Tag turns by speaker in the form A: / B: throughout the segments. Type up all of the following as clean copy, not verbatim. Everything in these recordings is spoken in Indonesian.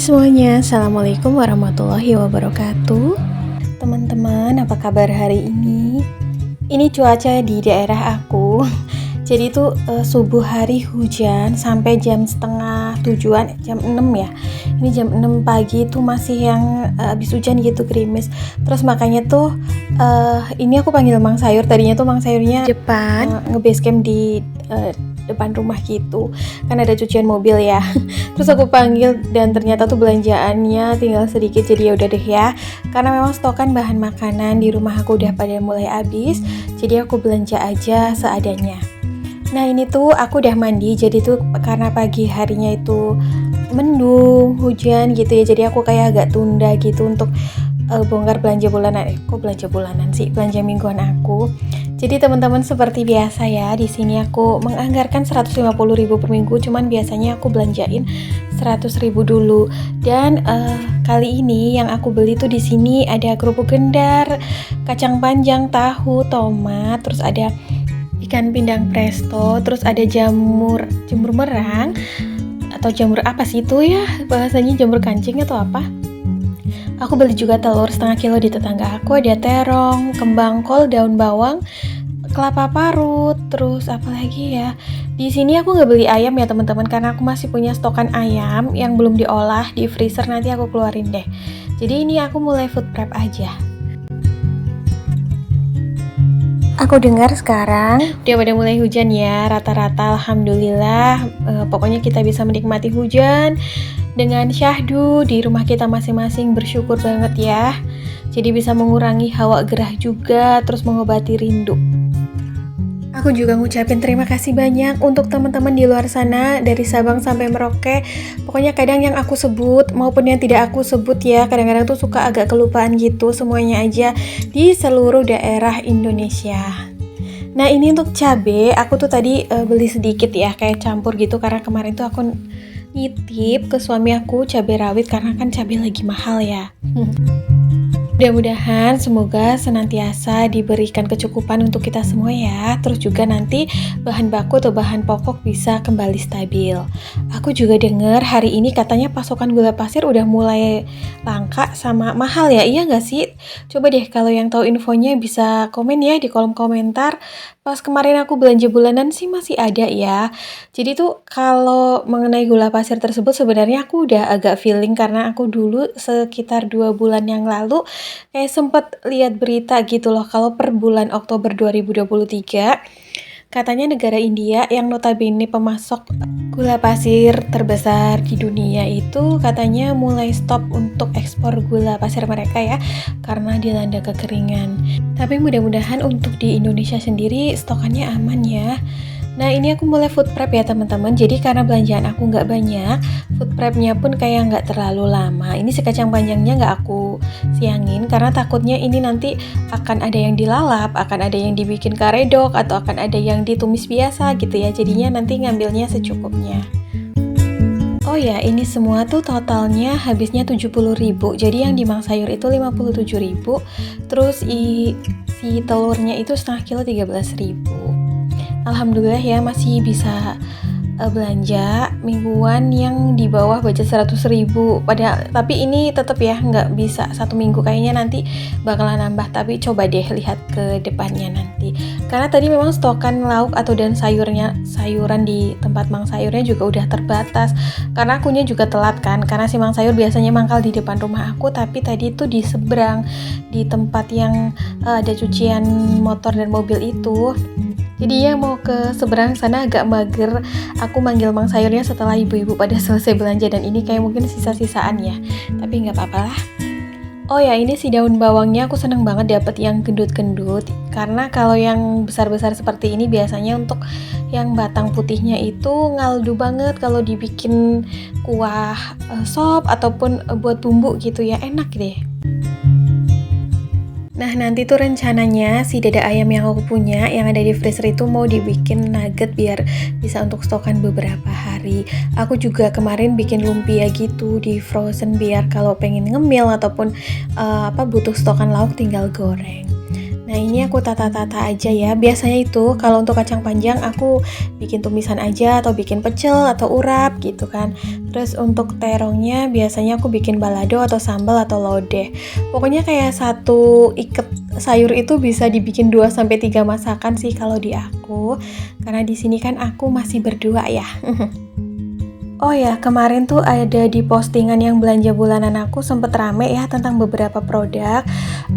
A: Semuanya, Assalamualaikum warahmatullahi wabarakatuh. Teman-teman, apa kabar hari ini? Ini cuaca di daerah aku. Jadi itu subuh hari hujan sampai jam setengah tujuan, jam 6 ya. Ini jam 6 pagi itu masih yang habis hujan gitu, gerimis. Terus makanya tuh ini aku panggil Mang Sayur. Tadinya tuh Mang Sayurnya depan nge-base camp di depan rumah gitu, kan ada cucian mobil ya. Terus aku panggil dan ternyata tuh belanjaannya tinggal sedikit, jadi ya udah deh ya, karena memang stokan bahan makanan di rumah aku udah pada mulai habis, jadi aku belanja aja seadanya. Nah ini tuh aku udah mandi, jadi tuh karena pagi harinya itu mendung, hujan gitu ya, jadi aku kayak agak tunda gitu untuk bongkar belanja bulanan. Kok belanja bulanan sih, belanja mingguan aku. Jadi teman-teman, seperti biasa ya, di sini aku menganggarkan 150.000 per minggu, cuman biasanya aku belanjain 100.000 dulu. Dan kali ini yang aku beli tuh di sini ada kerupuk gendar, kacang panjang, tahu, tomat, terus ada ikan pindang presto, terus ada jamur merang, atau jamur apa sih itu ya bahasanya, jamur kancing atau apa. Aku beli juga telur setengah kilo di tetangga aku, ada terong, kembang kol, daun bawang, kelapa parut, terus apa lagi ya. Di sini aku nggak beli ayam ya teman-teman, karena aku masih punya stokan ayam yang belum diolah di freezer, nanti aku keluarin deh. Jadi ini aku mulai food prep aja. Aku dengar sekarang udah pada mulai hujan ya, rata-rata alhamdulillah. Pokoknya kita bisa menikmati hujan dengan syahdu di rumah kita masing-masing, bersyukur banget ya. Jadi bisa mengurangi hawa gerah juga, terus mengobati rindu. Aku juga ngucapin terima kasih banyak untuk teman-teman di luar sana, dari Sabang sampai Merauke. Pokoknya kadang yang aku sebut maupun yang tidak aku sebut ya, kadang-kadang tuh suka agak kelupaan gitu, semuanya aja di seluruh daerah Indonesia. Nah ini untuk cabe, aku tuh tadi beli sedikit ya, kayak campur gitu, karena kemarin tuh aku nitip ke suami aku cabai rawit, karena kan cabai lagi mahal ya. Mudah-mudahan semoga senantiasa diberikan kecukupan untuk kita semua ya. Terus juga nanti bahan baku atau bahan pokok bisa kembali stabil. Aku juga dengar hari ini katanya pasokan gula pasir udah mulai langka sama mahal ya. Iya nggak sih? Coba deh kalau yang tahu infonya bisa komen ya di kolom komentar. Pas kemarin aku belanja bulanan sih masih ada ya. Jadi tuh kalau mengenai gula pasir tersebut sebenarnya aku udah agak feeling, karena aku dulu sekitar 2 bulan yang lalu kayak sempet lihat berita gitu loh, kalau per bulan Oktober 2023 katanya negara India yang notabene pemasok gula pasir terbesar di dunia itu katanya mulai stop untuk ekspor gula pasir mereka ya, karena dilanda kekeringan. Tapi mudah-mudahan untuk di Indonesia sendiri stokannya aman ya. Nah ini aku mulai food prep ya teman-teman. Jadi karena belanjaan aku nggak banyak, food prepnya pun kayak nggak terlalu lama. Ini si kacang panjangnya nggak aku siangin, karena takutnya ini nanti akan ada yang dilalap, akan ada yang dibikin karedok, atau akan ada yang ditumis biasa gitu ya. Jadinya nanti ngambilnya secukupnya. Oh ya, ini semua tuh totalnya habisnya 70.000. Jadi yang di Mang Sayur itu 57.000. Terus si telurnya itu setengah kilo 13.000. Alhamdulillah ya, masih bisa belanja mingguan yang di bawah budget 100.000. Tapi ini tetap ya nggak bisa 1 minggu, kayaknya nanti bakalan nambah. Tapi coba deh lihat ke depannya nanti, karena tadi memang stokan lauk atau dan sayuran di tempat Mang Sayurnya juga udah terbatas, karena akunya juga telat kan, karena si Mang Sayur biasanya mangkal di depan rumah aku, tapi tadi tuh di seberang, di tempat yang ada cucian motor dan mobil itu. Jadi ya mau ke seberang sana agak mager. Aku manggil Mang Sayurnya setelah ibu-ibu pada selesai belanja, dan ini kayak mungkin sisa-sisaan ya, tapi nggak apa-apa lah. Oh ya, ini si daun bawangnya aku seneng banget dapet yang gendut-gendut, karena kalau yang besar-besar seperti ini biasanya untuk yang batang putihnya itu ngaldu banget kalau dibikin kuah sop ataupun buat bumbu gitu ya, enak deh. Nah nanti tuh rencananya si dada ayam yang aku punya yang ada di freezer itu mau dibikin nugget biar bisa untuk stokan beberapa hari. Aku juga kemarin bikin lumpia gitu di frozen biar kalau pengen ngemil ataupun butuh stokan lauk tinggal goreng. Nah ini aku tata-tata aja ya. Biasanya itu kalau untuk kacang panjang aku bikin tumisan aja atau bikin pecel atau urap gitu kan. Terus untuk terongnya biasanya aku bikin balado atau sambal atau lodeh. Pokoknya kayak satu ikat sayur itu bisa dibikin 2 sampai 3 masakan sih kalau di aku. Karena di sini kan aku masih berdua ya. Oh ya, kemarin tuh ada di postingan yang belanja bulanan aku sempet rame ya tentang beberapa produk.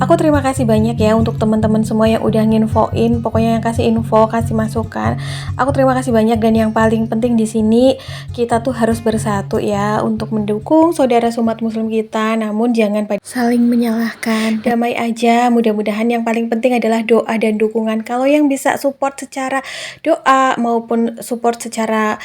A: Aku terima kasih banyak ya untuk teman-teman semua yang udah nginfoin, pokoknya yang kasih info, kasih masukan. Aku terima kasih banyak dan yang paling penting di sini kita tuh harus bersatu ya untuk mendukung saudara umat muslim kita, namun jangan saling menyalahkan. Damai aja, mudah-mudahan yang paling penting adalah doa dan dukungan. Kalau yang bisa support secara doa maupun support secara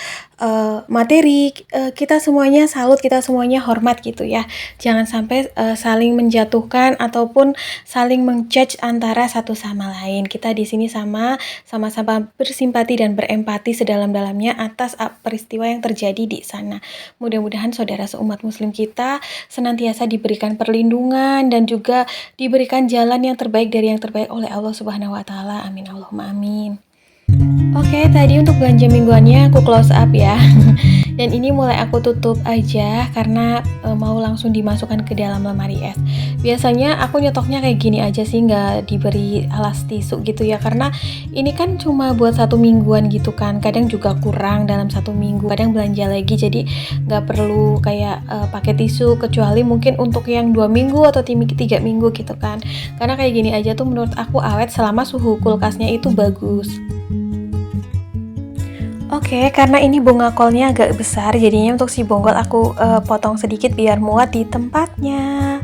A: materi, kita semuanya salut, kita semuanya hormat gitu ya. Jangan sampai saling menjatuhkan ataupun saling menjudge antara satu sama lain. Kita di sini sama-sama bersimpati dan berempati sedalam-dalamnya atas peristiwa yang terjadi di sana. Mudah-mudahan saudara seumat muslim kita senantiasa diberikan perlindungan dan juga diberikan jalan yang terbaik dari yang terbaik oleh Allah Subhanahu wa taala. Amin Allahumma amin. Oke, tadi untuk belanja mingguannya aku close up ya. Dan ini mulai aku tutup aja karena mau langsung dimasukkan ke dalam lemari es. Biasanya aku nyetoknya kayak gini aja sih, nggak diberi alas tisu gitu ya. Karena ini kan cuma buat 1 mingguan gitu kan. Kadang juga kurang dalam 1 minggu. Kadang belanja lagi, jadi nggak perlu kayak pakai tisu. Kecuali mungkin untuk yang 2 minggu atau 3 minggu gitu kan. Karena kayak gini aja tuh menurut aku awet selama suhu kulkasnya itu bagus. Oke, karena ini bunga kolnya agak besar, jadinya untuk si bonggol aku potong sedikit biar muat di tempatnya.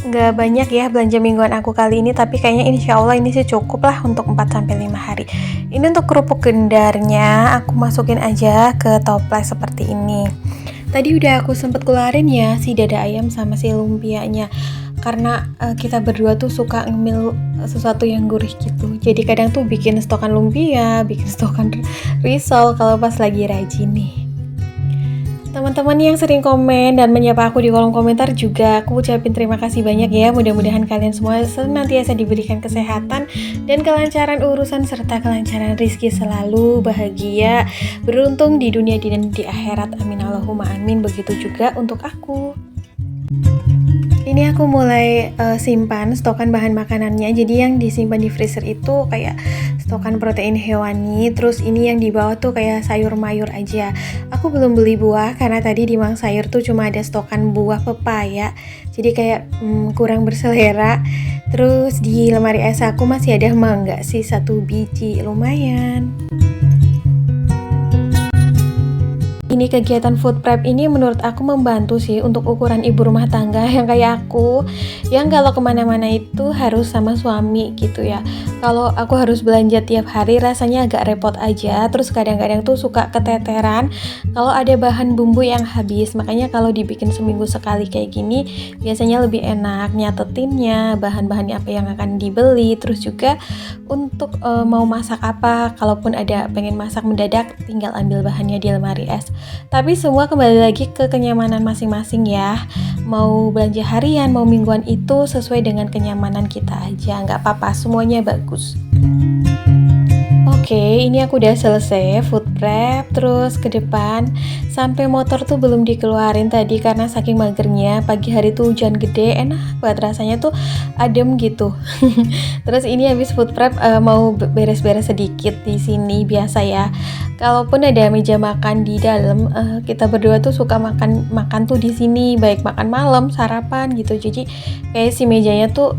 A: Nggak banyak ya belanja mingguan aku kali ini, tapi kayaknya insya Allah ini sih cukup lah untuk 4-5 hari. Ini untuk kerupuk gendarnya, aku masukin aja ke toples seperti ini. Tadi udah aku sempet keluarin ya si dada ayam sama si lumpianya. Karena kita berdua tuh suka ngemil sesuatu yang gurih gitu. Jadi kadang tuh bikin stokan lumpia, bikin stokan risol kalau pas lagi rajin nih. Teman-teman yang sering komen dan menyapa aku di kolom komentar juga aku ucapin terima kasih banyak ya. Mudah-mudahan kalian semua senantiasa diberikan kesehatan dan kelancaran urusan serta kelancaran rezeki selalu, bahagia, beruntung di dunia dan di akhirat. Amin Allahumma amin. Begitu juga untuk aku. Ini aku mulai simpan stokan bahan makanannya. Jadi yang disimpan di freezer itu kayak stokan protein hewani. Terus ini yang di bawah tuh kayak sayur mayur aja. Aku belum beli buah karena tadi di Mang Sayur tuh cuma ada stokan buah pepaya. Jadi kayak kurang berselera. Terus di lemari es aku masih ada mangga sih 1 biji, lumayan. Ini kegiatan food prep ini menurut aku membantu sih untuk ukuran ibu rumah tangga yang kayak aku, yang kalau kemana-mana itu harus sama suami gitu ya. Kalau aku harus belanja tiap hari rasanya agak repot aja, terus kadang-kadang tuh suka keteteran kalau ada bahan bumbu yang habis. Makanya kalau dibikin seminggu sekali kayak gini biasanya lebih enak nyatetinnya, bahan-bahannya apa yang akan dibeli, terus juga untuk mau masak apa, kalaupun ada pengen masak mendadak tinggal ambil bahannya di lemari es. Tapi semua kembali lagi ke kenyamanan masing-masing ya. Mau belanja harian, mau mingguan itu sesuai dengan kenyamanan kita aja. Nggak apa-apa, semuanya bagus. Oke, ini aku udah selesai food prep. Terus ke depan sampai motor tuh belum dikeluarin tadi karena saking magernya. Pagi hari tuh hujan gede, enak banget rasanya tuh adem gitu. Terus ini habis food prep mau beres-beres sedikit di sini biasa ya. Kalaupun ada meja makan di dalam, kita berdua tuh suka makan tuh di sini, baik makan malam, sarapan gitu. Jadi kayak si mejanya tuh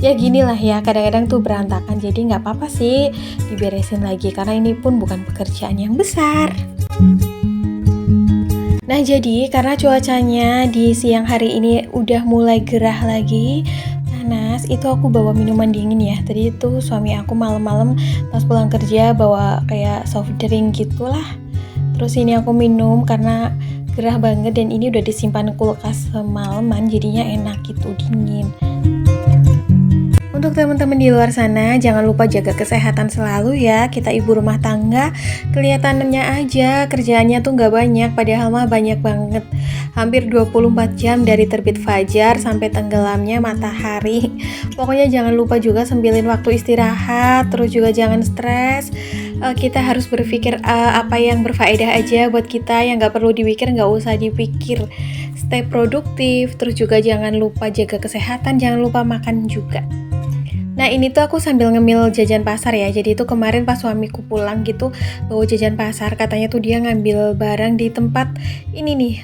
A: ya gini lah ya, kadang-kadang tuh berantakan. Jadi nggak apa-apa sih diberesin lagi karena ini pun bukan pekerjaan yang besar. Nah jadi karena cuacanya di siang hari ini udah mulai gerah lagi, panas, itu aku bawa minuman dingin ya. Tadi itu suami aku malam-malam pas pulang kerja bawa kayak soft drink gitulah. Terus ini aku minum karena gerah banget dan ini udah disimpan kulkas semalaman, jadinya enak gitu, dingin. Untuk teman-teman di luar sana, jangan lupa jaga kesehatan selalu ya. Kita ibu rumah tangga, kelihatannya aja kerjaannya tuh nggak banyak, padahal mah banyak banget. hampir 24 jam dari terbit fajar sampai tenggelamnya matahari. Pokoknya jangan lupa juga sembilin waktu istirahat, terus juga jangan stres. Kita harus berpikir apa yang berfaedah aja buat kita, yang nggak perlu dipikir nggak usah dipikir. Stay produktif, terus juga jangan lupa jaga kesehatan, jangan lupa makan juga. Nah ini tuh aku sambil ngemil jajan pasar ya. Jadi itu kemarin pas suamiku pulang gitu bawa jajan pasar, katanya tuh dia ngambil barang di tempat ini nih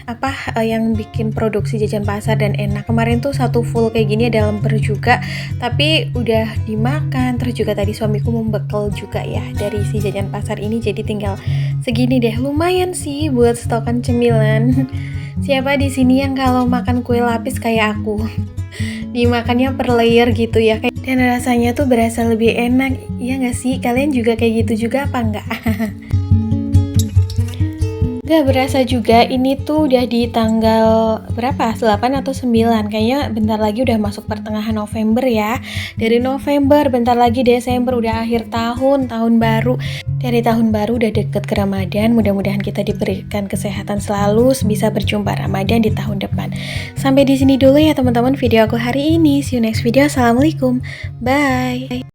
A: yang bikin produksi jajan pasar dan enak. Kemarin tuh satu full kayak gini ada lemper juga, tapi udah dimakan. Terus juga tadi suamiku membekal juga ya dari si jajan pasar ini, jadi tinggal segini deh. Lumayan sih buat stokan cemilan. Siapa di sini yang kalau makan kue lapis kayak aku? Dimakannya per layer gitu ya, dan rasanya tuh berasa lebih enak, iya nggak sih? Kalian juga kayak gitu juga apa enggak? Gak berasa juga ini tuh udah di tanggal berapa? 8 atau 9, kayaknya bentar lagi udah masuk pertengahan November ya. Dari November bentar lagi Desember, udah akhir tahun, tahun baru. Dari tahun baru udah deket ke Ramadan, mudah-mudahan kita diberikan kesehatan selalu, bisa berjumpa Ramadan di tahun depan. Sampai di sini dulu ya teman-teman video aku hari ini. See you next video. Assalamualaikum. Bye.